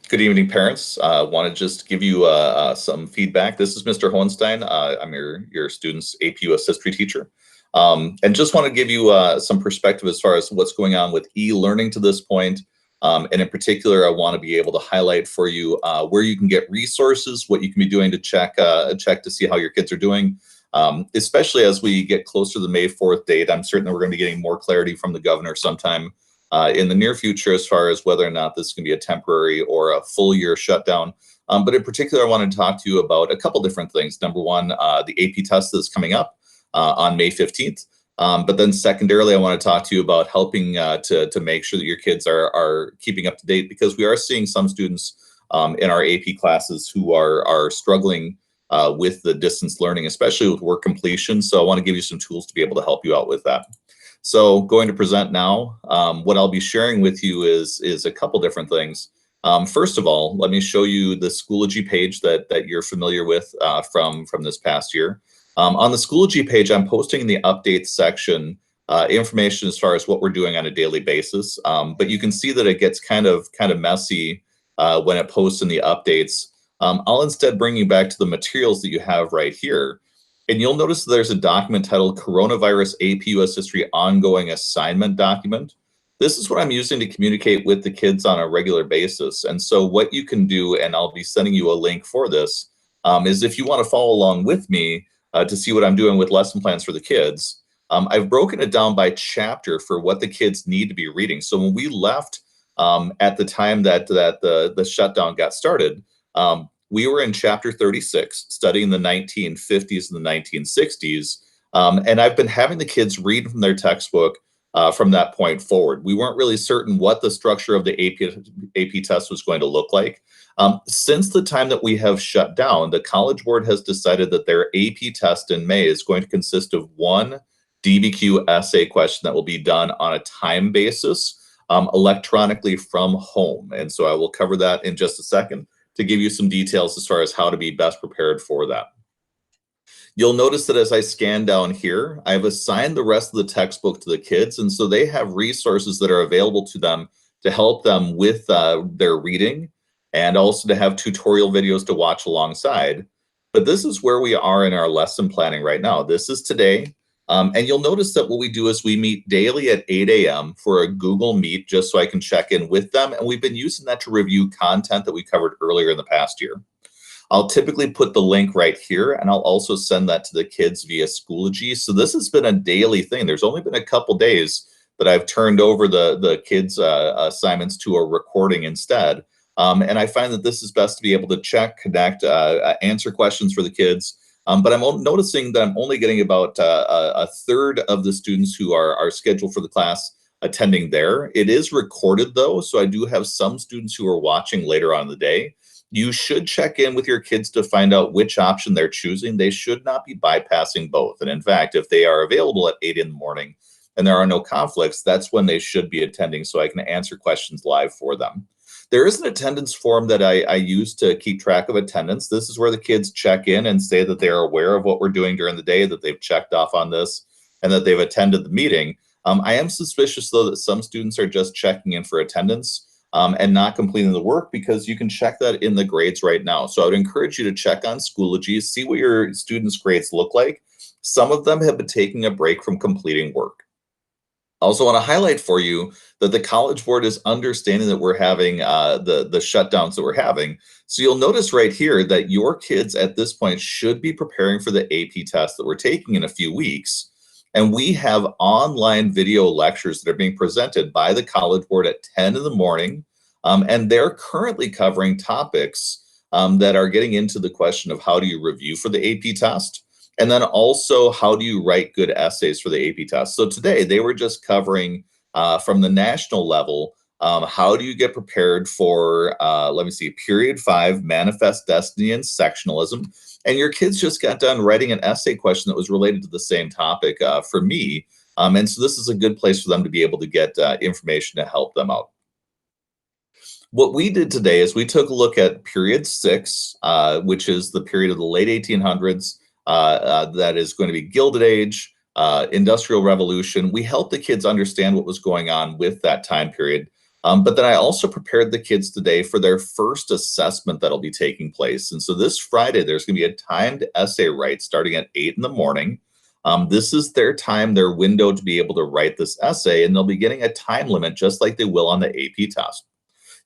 Good evening, parents. Want to just give you some feedback. This is Mr. Hohenstein. I'm your student's AP US history teacher. And just want to give you some perspective as far as what's going on with e-learning to this point. And in particular, I want to be able to highlight for you where you can get resources, what you can be doing to check to see how your kids are doing. Especially as we get closer to the May 4th date, I'm certain that we're going to be getting more clarity from the governor sometime in the near future as far as whether or not this can be a temporary or a full year shutdown. But in particular, I wanted to talk to you about a couple different things. Number one, the AP test that's coming up on May 15th. But then secondarily, I want to talk to you about helping to make sure that your kids are keeping up to date, because we are seeing some students in our AP classes who are struggling with the distance learning, especially with work completion. So I want to give you some tools to be able to help you out with that. So going to present now. What I'll be sharing with you is a couple different things. First of all, let me show you the Schoology page that you're familiar with from this past year. On the Schoology page, I'm posting in the updates section information as far as what we're doing on a daily basis. But you can see that it gets kind of messy when it posts in the updates. I'll instead bring you back to the materials that you have right here. And you'll notice that there's a document titled Coronavirus AP US History Ongoing Assignment Document. This is what I'm using to communicate with the kids on a regular basis. And so what you can do, and I'll be sending you a link for this, is if you want to follow along with me to see what I'm doing with lesson plans for the kids, I've broken it down by chapter for what the kids need to be reading. So when we left at the time that the shutdown got started, we were in chapter 36, studying the 1950s and the 1960s. And I've been having the kids read from their textbook from that point forward. We weren't really certain what the structure of the AP test was going to look like. Since the time that we have shut down, the College Board has decided that their AP test in May is going to consist of one DBQ essay question that will be done on a time basis electronically from home. And so I will cover that in just a second to give you some details as far as how to be best prepared for that. You'll notice that as I scan down here, I've assigned the rest of the textbook to the kids, and so they have resources that are available to them to help them with their reading, and also to have tutorial videos to watch alongside. But this is where we are in our lesson planning right now. This is today. And you'll notice that what we do is we meet daily at 8 a.m. for a Google Meet, just so I can check in with them. And we've been using that to review content that we covered earlier in the past year. I'll typically put the link right here, and I'll also send that to the kids via Schoology. So this has been a daily thing. There's only been a couple days that I've turned over the kids' assignments to a recording instead. And I find that this is best to be able to check, connect, answer questions for the kids. But I'm noticing that I'm only getting about a third of the students who are scheduled for the class attending there. It is recorded though, so I do have some students who are watching later on in the day. You should check in with your kids to find out which option they're choosing. They should not be bypassing both. And in fact, if they are available at 8 in the morning and there are no conflicts, that's when they should be attending, so I can answer questions live for them. There is an attendance form that I use to keep track of attendance. This is where the kids check in and say that they're aware of what we're doing during the day, that they've checked off on this, and that they've attended the meeting. I am suspicious, though, that some students are just checking in for attendance and not completing the work, because you can check that in the grades right now. So I would encourage you to check on Schoology, see what your students' grades look like. Some of them have been taking a break from completing work. I also want to highlight for you that the College Board is understanding that we're having the shutdowns that we're having. So you'll notice right here that your kids at this point should be preparing for the AP test that we're taking in a few weeks. And we have online video lectures that are being presented by the College Board at 10 in the morning. And they're currently covering topics that are getting into the question of how do you review for the AP test? And then also, how do you write good essays for the AP test? So today they were just covering from the national level, how do you get prepared for, let me see, period 5, manifest destiny and sectionalism. And your kids just got done writing an essay question that was related to the same topic for me. And so this is a good place for them to be able to get information to help them out. What we did today is we took a look at period 6, which is the period of the late 1800s. That is going to be Gilded Age, Industrial Revolution. We helped the kids understand what was going on with that time period. But then I also prepared the kids today for their first assessment that'll be taking place. And so this Friday, there's going to be a timed essay write starting at 8 in the morning. This is their time, their window to be able to write this essay, and they'll be getting a time limit just like they will on the AP test.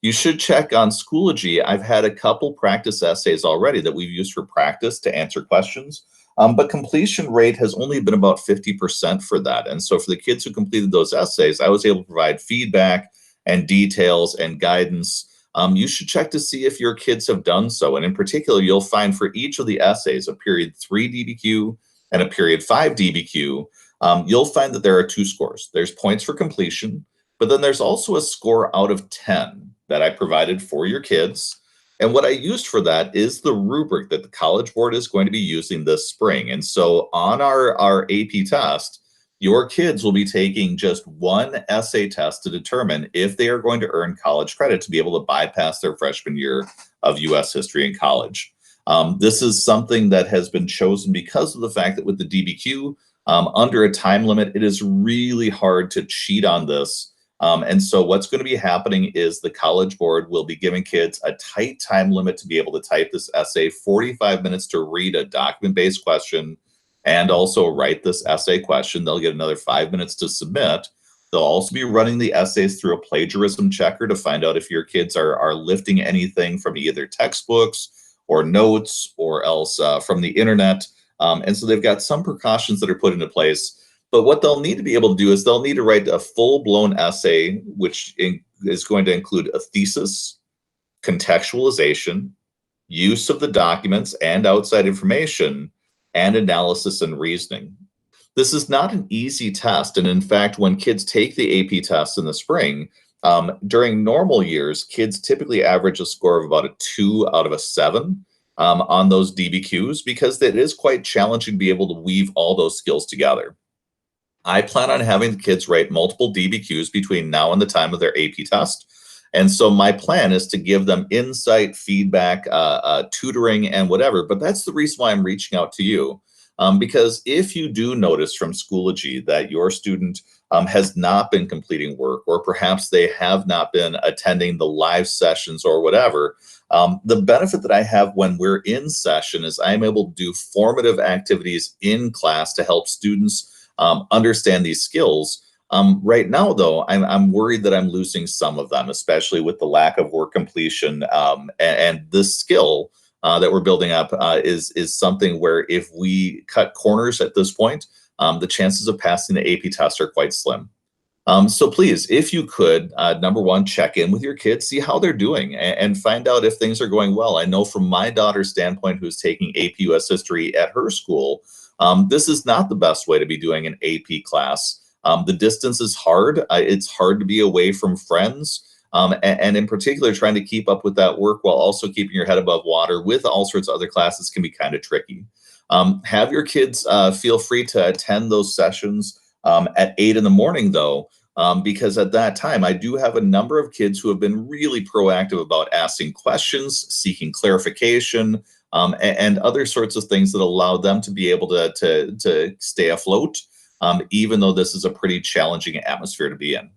You should check on Schoology. I've had a couple practice essays already that we've used for practice to answer questions, but completion rate has only been about 50% for that. And so for the kids who completed those essays, I was able to provide feedback and details and guidance. You should check to see if your kids have done so. And in particular, you'll find for each of the essays, a period 3 DBQ and a period 5 DBQ, you'll find that there are two scores. There's points for completion, but then there's also a score out of 10 that I provided for your kids. And what I used for that is the rubric that the College Board is going to be using this spring. And so on our AP test, your kids will be taking just one essay test to determine if they are going to earn college credit to be able to bypass their freshman year of US history in college. This is something that has been chosen because of the fact that with the DBQ, under a time limit, it is really hard to cheat on this. And so what's going to be happening is the College Board will be giving kids a tight time limit to be able to type this essay, 45 minutes to read a document-based question, and also write this essay question. They'll get another 5 minutes to submit. They'll also be running the essays through a plagiarism checker to find out if your kids are lifting anything from either textbooks or notes or else from the internet. And so they've got some precautions that are put into place. But what they'll need to be able to do is they'll need to write a full-blown essay, which is going to include a thesis, contextualization, use of the documents and outside information, and analysis and reasoning. This is not an easy test. And in fact, when kids take the AP test in the spring, during normal years, kids typically average a score of about a 2 out of a 7 on those DBQs because it is quite challenging to be able to weave all those skills together. I plan on having the kids write multiple DBQs between now and the time of their AP test. And so my plan is to give them insight, feedback, tutoring, and whatever. But that's the reason why I'm reaching out to you. Because if you do notice from Schoology that your student has not been completing work, or perhaps they have not been attending the live sessions or whatever, the benefit that I have when we're in session is I'm able to do formative activities in class to help students understand these skills. Right now, though, I'm worried that I'm losing some of them, especially with the lack of work completion. And this skill that we're building up is something where if we cut corners at this point, the chances of passing the AP test are quite slim. So please, if you could, number one, check in with your kids, see how they're doing, and find out if things are going well. I know from my daughter's standpoint, who's taking AP US History at her school, this is not the best way to be doing an AP class. The distance is hard. It's hard to be away from friends. And in particular, trying to keep up with that work while also keeping your head above water with all sorts of other classes can be kind of tricky. Have your kids feel free to attend those sessions at 8 in the morning, though, because at that time, I do have a number of kids who have been really proactive about asking questions, seeking clarification, and other sorts of things that allow them to be able to stay afloat, even though this is a pretty challenging atmosphere to be in.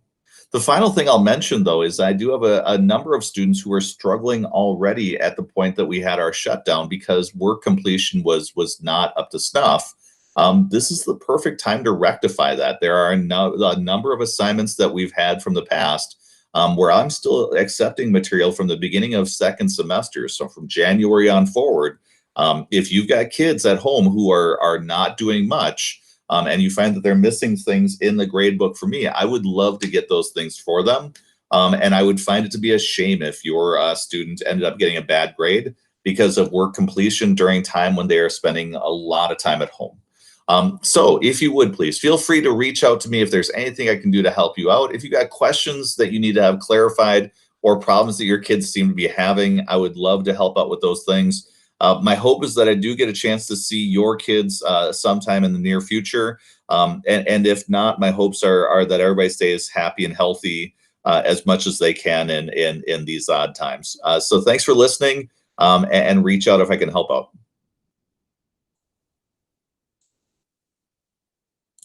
The final thing I'll mention, though, is I do have a number of students who are struggling already at the point that we had our shutdown because work completion was not up to snuff. This is the perfect time to rectify that. There are a number of assignments that we've had from the past where I'm still accepting material from the beginning of second semester. So from January on forward, if you've got kids at home who are not doing much, and you find that they're missing things in the grade book for me, I would love to get those things for them. And I would find it to be a shame if your student ended up getting a bad grade because of work completion during time when they are spending a lot of time at home. So if you would, please feel free to reach out to me if there's anything I can do to help you out. If you got questions that you need to have clarified or problems that your kids seem to be having, I would love to help out with those things. My hope is that I do get a chance to see your kids sometime in the near future. And if not, my hopes are that everybody stays happy and healthy as much as they can in these odd times. So thanks for listening, and reach out if I can help out.